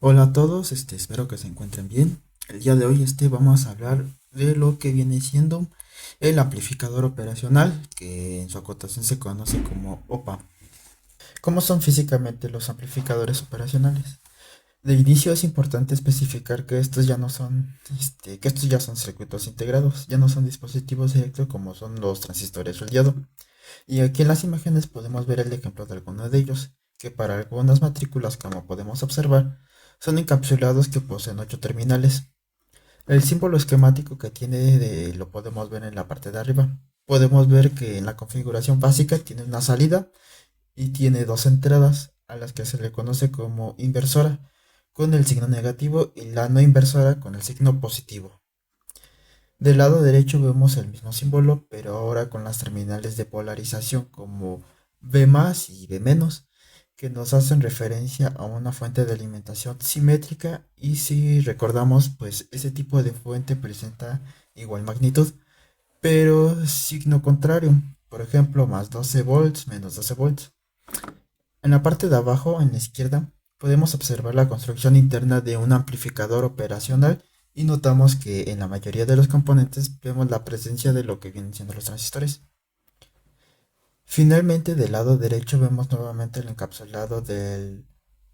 Hola a todos, espero que se encuentren bien. El día de hoy vamos a hablar de lo que viene siendo el amplificador operacional, que en su acotación se conoce como OPA. ¿Cómo son físicamente los amplificadores operacionales? De inicio es importante especificar que estos ya no son, que estos ya son circuitos integrados, ya no son dispositivos directos como son los transistores o el diodo. Y aquí en las imágenes podemos ver el ejemplo de algunos de ellos, que para algunas matrículas, como podemos observar, son encapsulados que poseen 8 terminales. El símbolo esquemático que tiene lo podemos ver en la parte de arriba. Podemos ver que en la configuración básica tiene una salida y tiene dos entradas, a las que se le conoce como inversora, con el signo negativo, y la no inversora con el signo positivo. Del lado derecho vemos el mismo símbolo, pero ahora con las terminales de polarización como V más y V menos, que nos hacen referencia a una fuente de alimentación simétrica, y si recordamos, pues ese tipo de fuente presenta igual magnitud, pero signo contrario, por ejemplo, más 12 volts, menos 12 volts. En la parte de abajo, en la izquierda, podemos observar la construcción interna de un amplificador operacional, y notamos que en la mayoría de los componentes vemos la presencia de lo que vienen siendo los transistores. Finalmente, del lado derecho vemos nuevamente el encapsulado del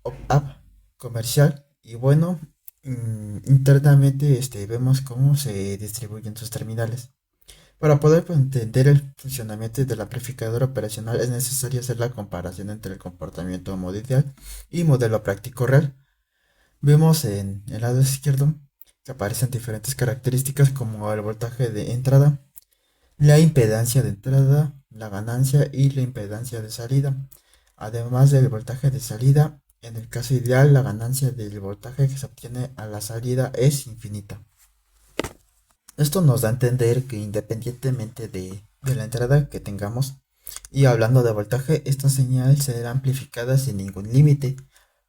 op-amp comercial, y bueno, internamente vemos cómo se distribuyen sus terminales. Para poder entender el funcionamiento del amplificador operacional es necesario hacer la comparación entre el comportamiento modo ideal y modelo práctico real. Vemos en el lado izquierdo que aparecen diferentes características como el voltaje de entrada, la impedancia de entrada, la ganancia y la impedancia de salida. Además del voltaje de salida, en el caso ideal la ganancia del voltaje que se obtiene a la salida es infinita. Esto nos da a entender que independientemente de la entrada que tengamos, y hablando de voltaje, esta señal será amplificada sin ningún límite,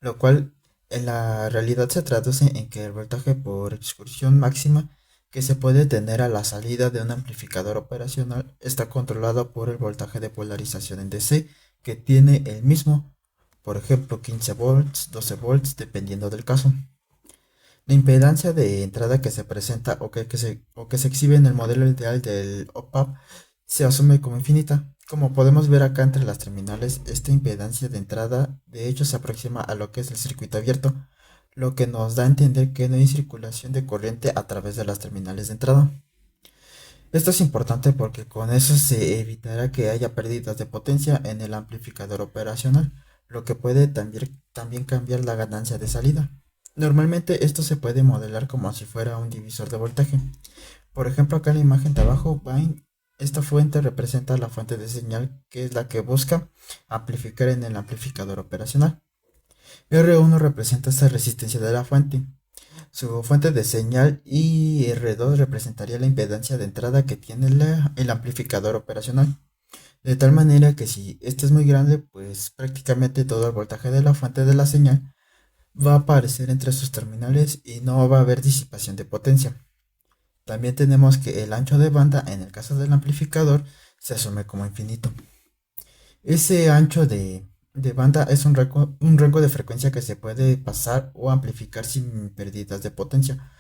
lo cual en la realidad se traduce en que el voltaje por excursión máxima que se puede tener a la salida de un amplificador operacional está controlado por el voltaje de polarización en DC, que tiene el mismo, por ejemplo 15 volts, 12 volts, dependiendo del caso. La impedancia de entrada que se presenta o que se exhibe en el modelo ideal del op-amp se asume como infinita. Como podemos ver acá entre las terminales, esta impedancia de entrada de hecho se aproxima a lo que es el circuito abierto, lo que nos da a entender que no hay circulación de corriente a través de las terminales de entrada. Esto es importante porque con eso se evitará que haya pérdidas de potencia en el amplificador operacional, lo que puede también cambiar la ganancia de salida. Normalmente esto se puede modelar como si fuera un divisor de voltaje. Por ejemplo, acá en la imagen de abajo, esta fuente representa la fuente de señal, que es la que busca amplificar en el amplificador operacional. R1 representa esta resistencia de la fuente, su fuente de señal, y R2 representaría la impedancia de entrada que tiene el amplificador operacional. De tal manera que si este es muy grande, pues prácticamente todo el voltaje de la fuente de la señal va a aparecer entre sus terminales y no va a haber disipación de potencia. También tenemos que el ancho de banda en el caso del amplificador se asume como infinito. Ese ancho de banda es un rango de frecuencia que se puede pasar o amplificar sin pérdidas de potencia,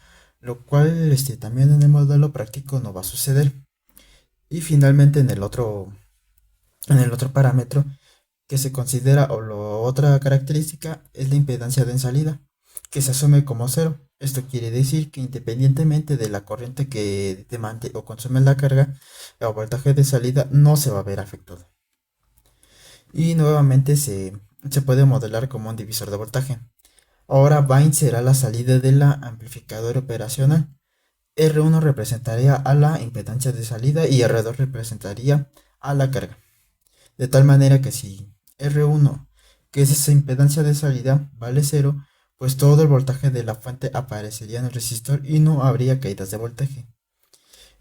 lo cual también en el modelo práctico no va a suceder. Y finalmente en el otro parámetro que se considera, o la otra característica, es la impedancia de salida, que se asume como cero. Esto quiere decir que independientemente de la corriente que demande o consume la carga, el voltaje de salida no se va a ver afectado. Y nuevamente se puede modelar como un divisor de voltaje. Ahora Vine será la salida de la amplificador operacional. R1 representaría a la impedancia de salida y R2 representaría a la carga. De tal manera que si R1, que es esa impedancia de salida, vale cero, pues todo el voltaje de la fuente aparecería en el resistor y no habría caídas de voltaje.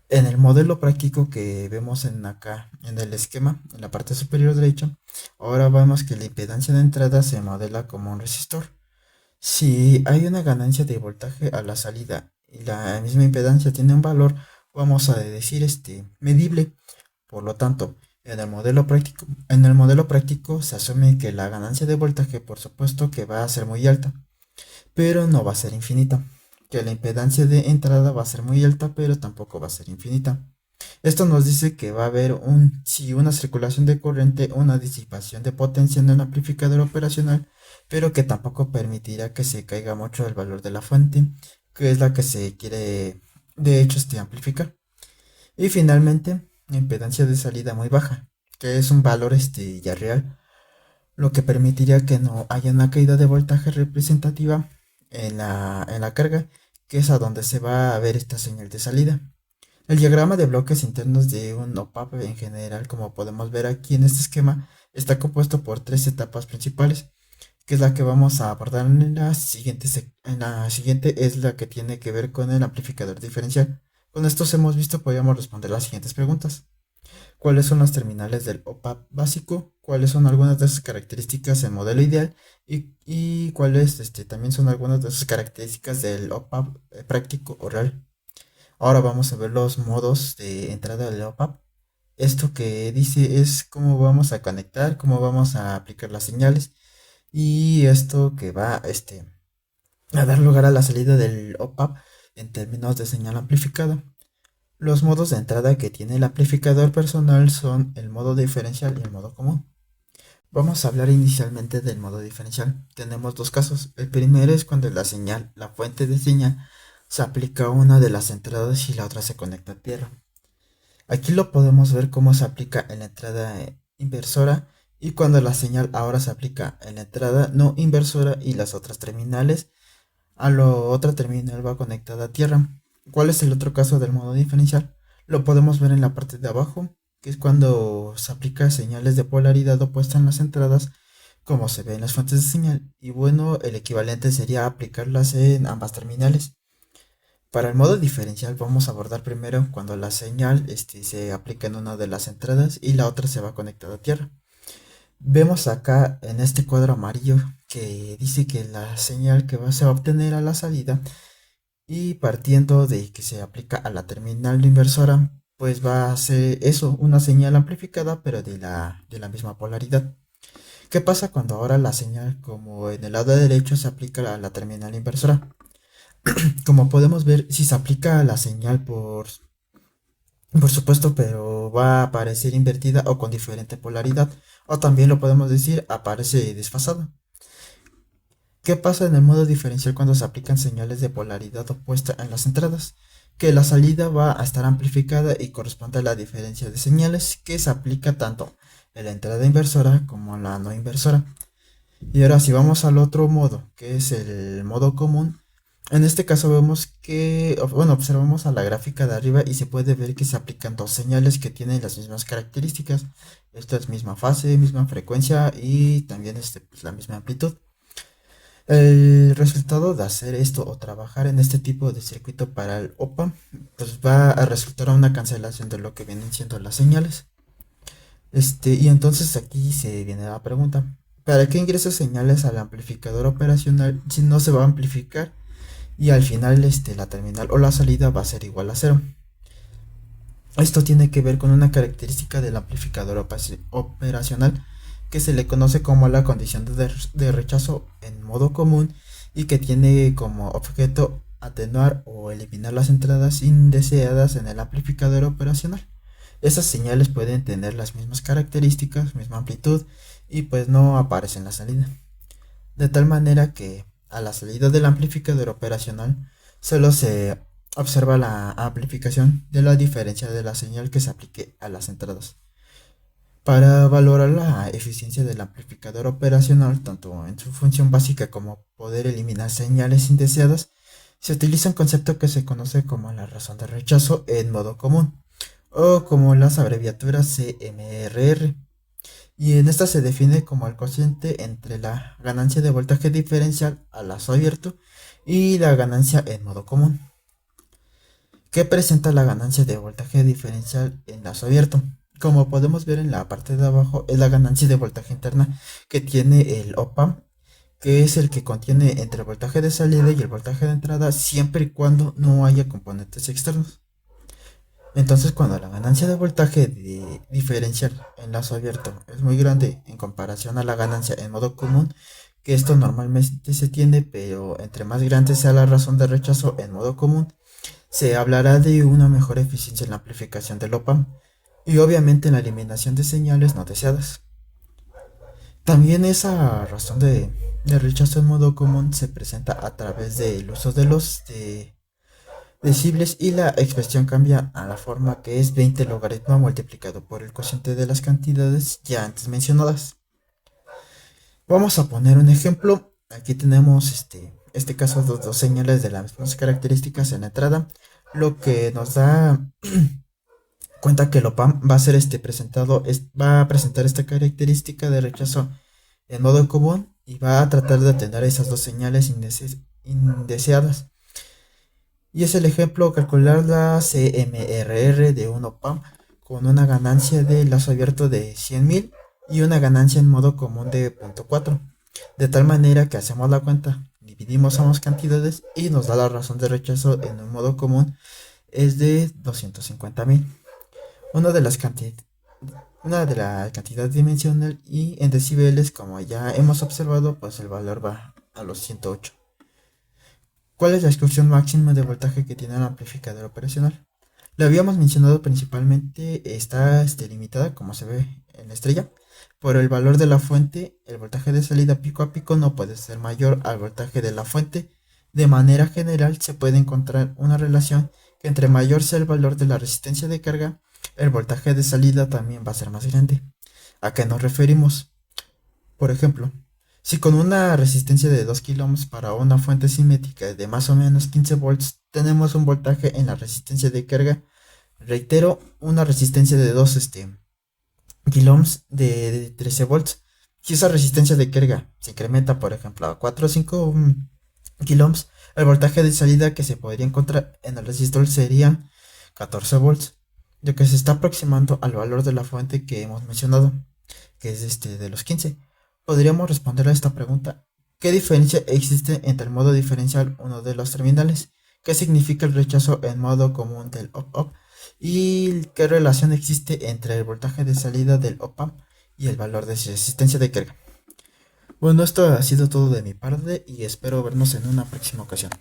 En el modelo práctico que vemos acá en el esquema, en la parte superior derecha, ahora vemos que la impedancia de entrada se modela como un resistor. Si hay una ganancia de voltaje a la salida y la misma impedancia tiene un valor, vamos a decir medible. Por lo tanto, en el modelo práctico se asume que la ganancia de voltaje, por supuesto, que va a ser muy alta. pero no va a ser infinita. Que la impedancia de entrada va a ser muy alta, pero tampoco va a ser infinita. Esto nos dice que va a haber sí, una circulación de corriente, una disipación de potencia en el amplificador operacional, pero que tampoco permitirá que se caiga mucho el valor de la fuente, que es la que se quiere, de hecho, amplificar. Y finalmente, impedancia de salida muy baja, que es un valor ya real, lo que permitiría que no haya una caída de voltaje representativa en la carga, que es a donde se va a ver esta señal de salida. El diagrama de bloques internos de un OPAP en general, como podemos ver aquí en este esquema, está compuesto por tres etapas principales, que es la que vamos a abordar en la siguiente. En la siguiente es la que tiene que ver con el amplificador diferencial. Con estos hemos visto, podríamos responder las siguientes preguntas. ¿Cuáles son las terminales del OPAP básico? ¿Cuáles son algunas de sus características en modelo ideal? Y cuáles también son algunas de sus características del OPAP práctico o real. Ahora vamos a ver los modos de entrada del OPAP. Esto que dice es cómo vamos a conectar, cómo vamos a aplicar las señales y esto que va a dar lugar a la salida del OPAP en términos de señal amplificada. Los modos de entrada que tiene el amplificador personal son el modo diferencial y el modo común. Vamos a hablar inicialmente del modo diferencial. Tenemos dos casos. El primero es cuando la fuente de señal, se aplica a una de las entradas y la otra se conecta a tierra. Aquí lo podemos ver cómo se aplica en la entrada inversora y cuando la señal ahora se aplica en la entrada no inversora y las otras terminales a la otra terminal va conectada a tierra. ¿Cuál es el otro caso del modo diferencial? Lo podemos ver en la parte de abajo, que es cuando se aplica señales de polaridad opuesta en las entradas, como se ve en las fuentes de señal. Y bueno, el equivalente sería aplicarlas en ambas terminales. Para el modo diferencial vamos a abordar primero cuando la señal se aplica en una de las entradas y la otra se va conectada a tierra. Vemos acá en este cuadro amarillo que dice que la señal que se va a obtener a la salida y partiendo de que se aplica a la terminal inversora, pues va a ser eso, una señal amplificada pero de la misma polaridad. ¿Qué pasa cuando ahora la señal, como en el lado derecho, se aplica a la terminal inversora? Como podemos ver, si se aplica la señal por supuesto, pero va a aparecer invertida o con diferente polaridad, o también lo podemos decir, aparece desfasado. ¿Qué pasa en el modo diferencial cuando se aplican señales de polaridad opuesta en las entradas? Que la salida va a estar amplificada y corresponde a la diferencia de señales que se aplica tanto en la entrada inversora como en la no inversora. Y ahora si vamos al otro modo, que es el modo común, en este caso vemos que, bueno, observamos a la gráfica de arriba y se puede ver que se aplican dos señales que tienen las mismas características. Esta es misma fase, misma frecuencia y también pues, la misma amplitud. El resultado de hacer esto o trabajar en este tipo de circuito para el OPA, pues va a resultar a una cancelación de lo que vienen siendo las señales. Y entonces aquí se viene la pregunta, ¿para qué ingreso señales al amplificador operacional si no se va a amplificar y al final la terminal o la salida va a ser igual a cero? Esto tiene que ver con una característica del amplificador operacional que se le conoce como la condición de rechazo en modo común y que tiene como objeto atenuar o eliminar las entradas indeseadas en el amplificador operacional. Esas señales pueden tener las mismas características, misma amplitud y pues no aparecen en la salida. De tal manera que a la salida del amplificador operacional solo se observa la amplificación de la diferencia de la señal que se aplique a las entradas. Para valorar la eficiencia del amplificador operacional, tanto en su función básica como poder eliminar señales indeseadas, se utiliza un concepto que se conoce como la razón de rechazo en modo común, o como las abreviaturas CMRR. Y en esta se define como el cociente entre la ganancia de voltaje diferencial a lazo abierto y la ganancia en modo común. ¿Qué presenta la ganancia de voltaje diferencial en lazo abierto? Como podemos ver en la parte de abajo, es la ganancia de voltaje interna que tiene el OPAMP, que es el que contiene entre el voltaje de salida y el voltaje de entrada siempre y cuando no haya componentes externos. Entonces, cuando la ganancia de voltaje diferencial en lazo abierto es muy grande en comparación a la ganancia en modo común, que esto normalmente se tiene, pero entre más grande sea la razón de rechazo en modo común, se hablará de una mejor eficiencia en la amplificación del op-amp y obviamente en la eliminación de señales no deseadas. También esa razón de rechazo en modo común se presenta a través del uso de los decibles y la expresión cambia a la forma que es 20 logaritmo multiplicado por el cociente de las cantidades ya antes mencionadas. Vamos a poner un ejemplo. Aquí tenemos este caso dos señales de las mismas características en la entrada, lo que nos da cuenta que el OPAMP va a ser presentado, va a presentar esta característica de rechazo en modo común y va a tratar de atender esas dos señales indeseadas. Y es el ejemplo calcular la CMRR de un OPAMP con una ganancia de lazo abierto de 100.000 y una ganancia en modo común de 0.4. De tal manera que hacemos la cuenta, dividimos ambas cantidades y nos da la razón de rechazo en un modo común es de 250.000. Una de las una de la cantidad dimensional y en decibeles, como ya hemos observado, pues el valor va a los 108. ¿Cuál es la excursión máxima de voltaje que tiene el amplificador operacional? Lo habíamos mencionado principalmente, está limitada, como se ve en la estrella, por el valor de la fuente. El voltaje de salida pico a pico no puede ser mayor al voltaje de la fuente. De manera general se puede encontrar una relación que entre mayor sea el valor de la resistencia de carga, el voltaje de salida también va a ser más grande. ¿A qué nos referimos? Por ejemplo, si con una resistencia de 2 kΩ para una fuente simétrica de más o menos 15 volts tenemos un voltaje en la resistencia de carga, reitero, una resistencia de 2 kΩ de 13 volts. Si esa resistencia de carga se incrementa, por ejemplo, a 4 o 5 kΩ, el voltaje de salida que se podría encontrar en el resistor serían 14 volts, ya que se está aproximando al valor de la fuente que hemos mencionado, que es de los 15. Podríamos responder a esta pregunta: ¿qué diferencia existe entre el modo diferencial uno de los terminales? ¿Qué significa el rechazo en modo común del op-amp? ¿Y qué relación existe entre el voltaje de salida del op-amp y el valor de resistencia de carga? Bueno, esto ha sido todo de mi parte y espero vernos en una próxima ocasión.